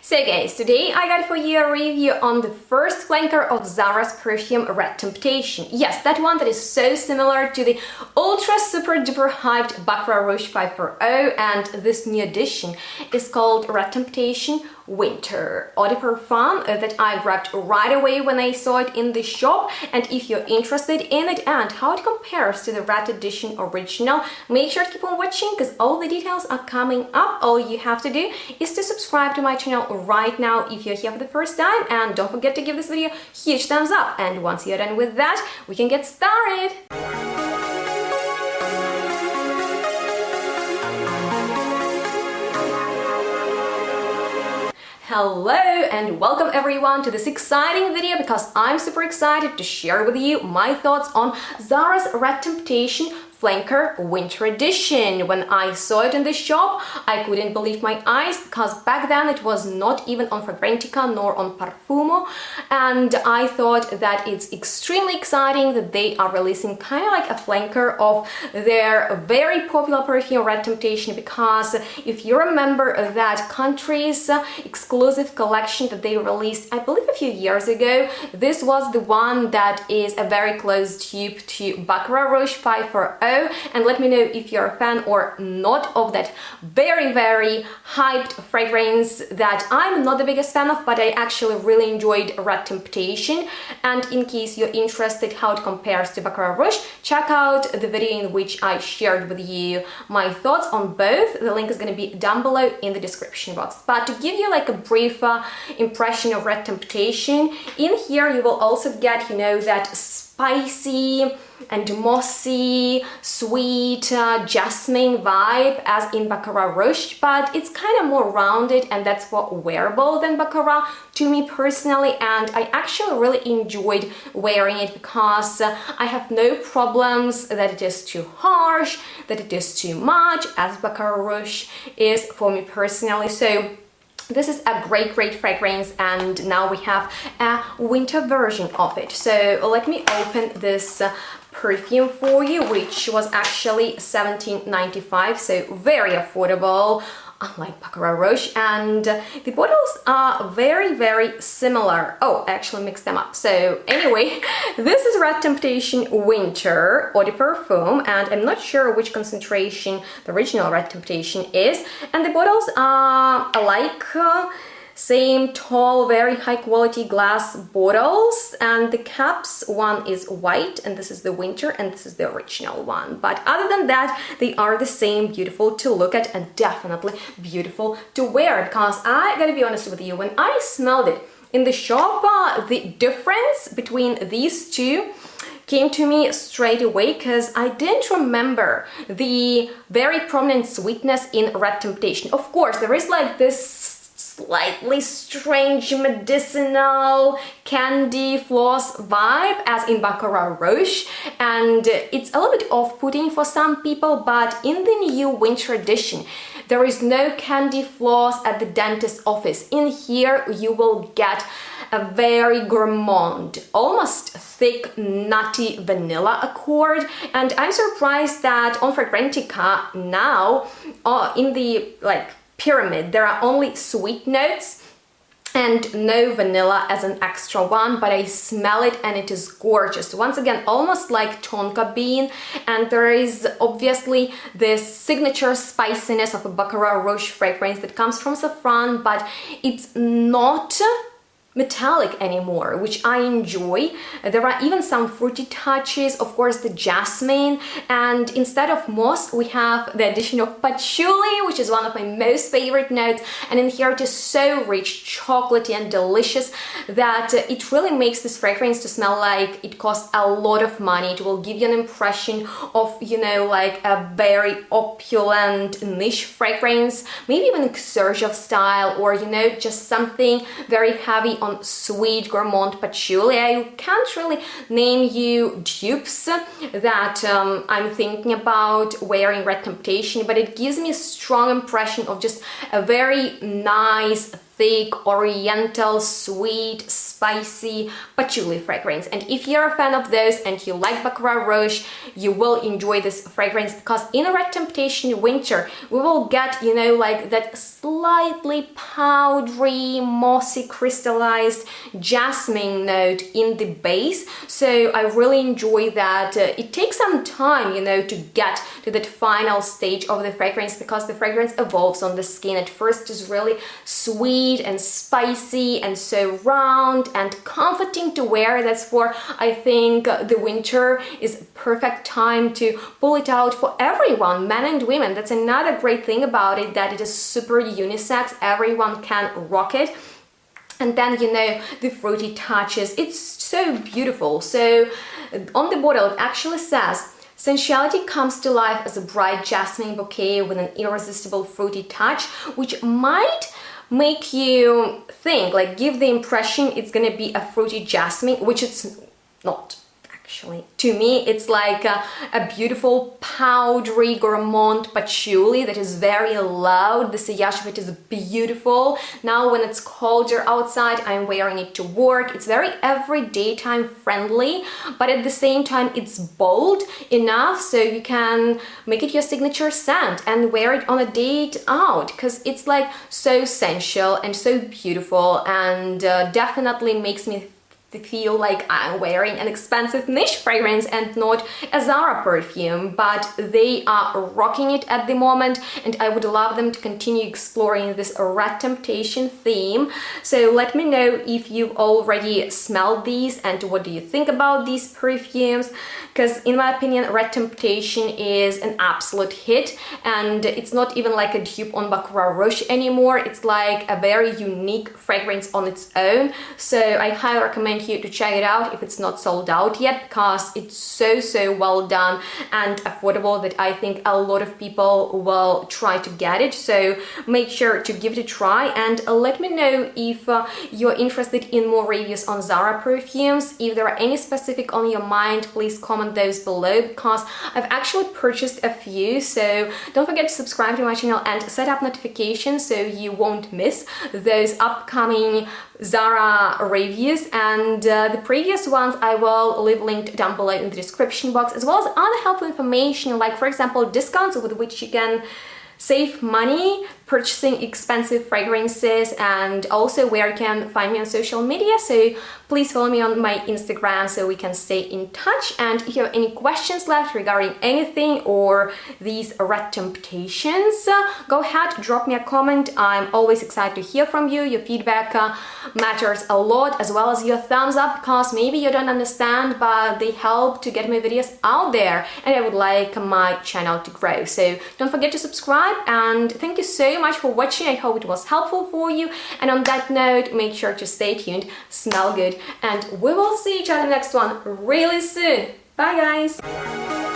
So guys, today I got for you a review on the first flanker of Zara's perfume Red Temptation. Yes, that one that is so similar to the ultra super duper hyped Baccarat Rouge 540, and this new edition is called Red Temptation Winter eau de parfum that I grabbed right away when I saw it in the shop. And if you're interested in it and how it compares to the Red Edition original, make sure to keep on watching because all the details are coming up. All you have to do is to subscribe to my channel right now if you're here for the first time, and don't forget to give this video a huge thumbs up. And once you're done with that, we can get started. Hello and welcome everyone to this exciting video because I'm super excited to share with you my thoughts on Zara's Red Temptation Flanker Winter Edition. When I saw it in the shop, I couldn't believe my eyes because back then it was not even on Fragrantica nor on Perfume, and I thought that it's extremely exciting that they are releasing kind of like a flanker of their very popular perfume Red Temptation, because if you remember that country's exclusive collection that they released, I believe a few years ago, this was the one that is a very close dupe to Baccarat Rouge 540. And let me know if you're a fan or not of that very hyped fragrance that I'm not the biggest fan of, but I actually really enjoyed Red Temptation. And in case you're interested how it compares to Baccarat Rouge, check out the video in which I shared with you my thoughts on both. The link is going to be down below in the description box. But to give you like a brief impression of Red Temptation, in here you will also get, you know, that spicy and mossy, sweet jasmine vibe as in Baccarat Rouge, but it's kind of more rounded and that's what wearable than Baccarat to me personally, and I actually really enjoyed wearing it because I have no problems that it is too harsh, that it is too much, as Baccarat Rouge is for me personally. So this is a great fragrance, and now we have a winter version of it. So let me open this perfume for you, which was actually $17.95, so very affordable, unlike Baccarat Rouge, and the bottles are very similar. Oh, I actually mixed them up. So anyway, this is Red Temptation Winter eau de parfum, and I'm not sure which concentration the original Red Temptation is, and the bottles are alike, same tall, very high quality glass bottles, and the caps, one is white and this is the winter and this is the original one, but other than that they are the same, beautiful to look at and definitely beautiful to wear. Because I gotta be honest with you, when I smelled it in the shop, the difference between these two came to me straight away, because I didn't remember the very prominent sweetness in Red Temptation. Of course, there is like this slightly strange medicinal candy floss vibe as in Baccarat Rouge, and it's a little bit off-putting for some people, but in the new winter edition there is no candy floss at the dentist's office. In here you will get a very gourmand, almost thick, nutty vanilla accord, and I'm surprised that on Fragrantica now, in the like pyramid, there are only sweet notes and no vanilla as an extra one, but I smell it and it is gorgeous. Once again, almost like tonka bean, and there is obviously this signature spiciness of a Baccarat Rouge fragrance that comes from saffron, but it's not metallic anymore, which I enjoy. There are even some fruity touches, of course the jasmine, and instead of moss we have the addition of patchouli, which is one of my most favorite notes, and in here it is so rich, chocolatey and delicious that it really makes this fragrance to smell like it costs a lot of money. It will give you an impression of, you know, like a very opulent niche fragrance, maybe even Xerjoff style, or you know, just something very heavy on sweet gourmand patchouli. I can't really name you dupes that I'm thinking about wearing Red Temptation, but it gives me a strong impression of just a very nice, thick, oriental, sweet, spicy patchouli fragrance. And if you're a fan of those and you like Baccarat Rouge, you will enjoy this fragrance, because in a Red Temptation Winter we will get, you know, like that slightly powdery, mossy, crystallized jasmine note in the base. So I really enjoy that. It takes some time, you know, to get to that final stage of the fragrance, because the fragrance evolves on the skin. At first it's really sweet and spicy and so round and comforting to wear. That's for, I think, the winter is perfect time to pull it out for everyone, men and women. That's another great thing about it, that it is super unisex. Everyone can rock it. And then, you know, the fruity touches, it's so beautiful. So on the bottle it actually says, sensuality comes to life as a bright jasmine bouquet with an irresistible fruity touch, which might make you think, like give the impression it's gonna be a fruity jasmine, which it's not. Actually, to me, it's like a beautiful powdery gourmand patchouli that is very loud. The sillage of it is beautiful. Now, when it's colder outside, I'm wearing it to work. It's very everyday time friendly, but at the same time, it's bold enough so you can make it your signature scent and wear it on a date out, because it's like so sensual and so beautiful, and definitely makes me feel like I'm wearing an expensive niche fragrance and not a Zara perfume, but they are rocking it at the moment, and I would love them to continue exploring this Red Temptation theme. So let me know if you've already smelled these and what do you think about these perfumes, because in my opinion Red Temptation is an absolute hit, and it's not even like a dupe on Baccarat Rouge anymore. It's like a very unique fragrance on its own. So I highly recommend you to check it out if it's not sold out yet, because it's so well done and affordable that I think a lot of people will try to get it. So make sure to give it a try, and let me know if you're interested in more reviews on Zara perfumes. If there are any specific on your mind, please comment those below, because I've actually purchased a few. So don't forget to subscribe to my channel and set up notifications so you won't miss those upcoming Zara reviews, and the previous ones I will leave linked down below in the description box, as well as other helpful information, like for example discounts with which you can save money purchasing expensive fragrances, and also where you can find me on social media. So please follow me on my Instagram so we can stay in touch. And if you have any questions left regarding anything or these Red Temptations, go ahead, drop me a comment. I'm always excited to hear from you. Your feedback matters a lot, as well as your thumbs up, because maybe you don't understand, but they help to get my videos out there, and I would like my channel to grow. So don't forget to subscribe, and thank you so much for watching. I hope it was helpful for you, and on that note, make sure to stay tuned, smell good, and we will see each other next one really soon. Bye guys!